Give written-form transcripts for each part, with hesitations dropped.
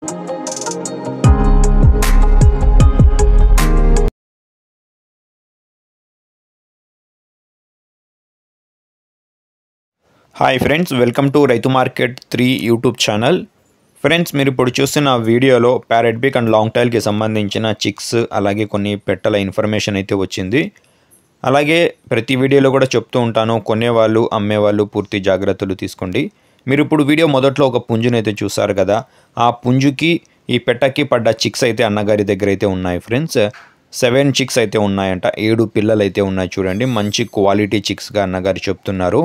Hi friends, welcome to రైతు market 3 YouTube channel. Friends, మీరు ఇప్పుడు చూస్తున్న వీడియోలో ప్యారెట్ బీక్ అండ్ లాంగ్ టైల్కి సంబంధించిన చిక్స్ అలాగే కొన్ని పెట్టల ఇన్ఫర్మేషన్ అయితే వచ్చింది. అలాగే ప్రతి వీడియోలో కూడా చెప్తూ ఉంటాను, కొనేవాళ్ళు అమ్మేవాళ్ళు పూర్తి జాగ్రత్తలు తీసుకోండి. మీరు ఇప్పుడు వీడియో మొదట్లో ఒక పుంజుని అయితే చూసారు కదా, ఆ పుంజుకి ఈ పెట్టకి పడ్డ చిక్స్ అయితే అన్నగారి దగ్గర అయితే ఉన్నాయి ఫ్రెండ్స్. 7 చిక్స్ అయితే ఉన్నాయంట, 7 పిల్లలు అయితే ఉన్నాయి. చూడండి, మంచి క్వాలిటీ చిక్స్గా అన్నగారు చెప్తున్నారు.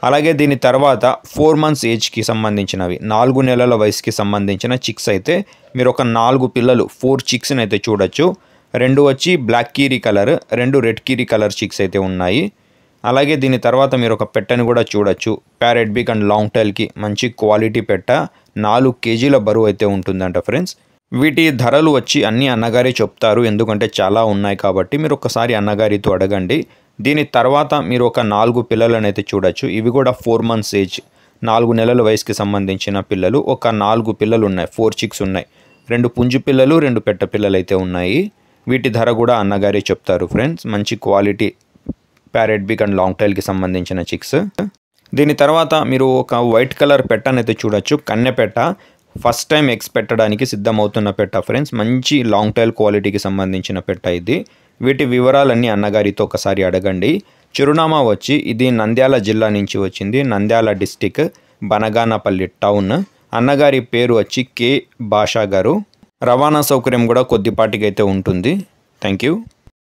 అలాగే దీని తర్వాత 4 మంత్స్ ఏజ్కి సంబంధించినవి, 4 నెలల వయసుకి సంబంధించిన చిక్స్ అయితే మీరు ఒక 4 పిల్లలు 4 చిక్స్ని అయితే చూడొచ్చు. 2 వచ్చి బ్లాక్ కీరీ కలర్, 2 రెడ్ కీరీ కలర్ చిక్స్ అయితే ఉన్నాయి. అలాగే దీని తర్వాత మీరు ఒక పెట్టని కూడా చూడొచ్చు. ప్యారెట్ బీక్ అండ్ లాంగ్ టైల్కి మంచి క్వాలిటీ పెట్ట, 4 కేజీల బరువు అయితే ఉంటుందంట ఫ్రెండ్స్. వీటి ధరలు వచ్చి అన్నీ అన్నగారే చెప్తారు, ఎందుకంటే చాలా ఉన్నాయి కాబట్టి మీరు ఒకసారి అన్నగారితో అడగండి. దీని తర్వాత మీరు ఒక 4 పిల్లలను అయితే చూడొచ్చు. ఇవి కూడా 4 మంత్స్ ఏజ్, 4 నెలల వయసుకి సంబంధించిన పిల్లలు. ఒక 4 పిల్లలు ఉన్నాయి, 4 చిక్స్ ఉన్నాయి. 2 పుంజు పిల్లలు, 2 పెట్ట పిల్లలు అయితే ఉన్నాయి. వీటి ధర కూడా అన్నగారే చెప్తారు ఫ్రెండ్స్. మంచి క్వాలిటీ ప్యారెట్ బీక్ అండ్ లాంగ్ టైల్కి సంబంధించిన చిక్స్. దీని తర్వాత మీరు ఒక వైట్ కలర్ పెట్టనైతే చూడొచ్చు. కన్నె పెట్ట, ఫస్ట్ టైం ఎగ్స్ పెట్టడానికి సిద్ధమవుతున్న పెట్ట ఫ్రెండ్స్. మంచి లాంగ్ టైల్ క్వాలిటీకి సంబంధించిన పెట్ట ఇది. వీటి వివరాలన్నీ అన్నగారితో ఒకసారి అడగండి. చిరునామా వచ్చి ఇది నంద్యాల జిల్లా నుంచి వచ్చింది, నంద్యాల డిస్టిక్, బనగానపల్లి టౌన్. అన్నగారి పేరు వచ్చి కే భాషా గారు. రవాణా సౌకర్యం కూడా కొద్దిపాటికి అయితే ఉంటుంది. Thank you.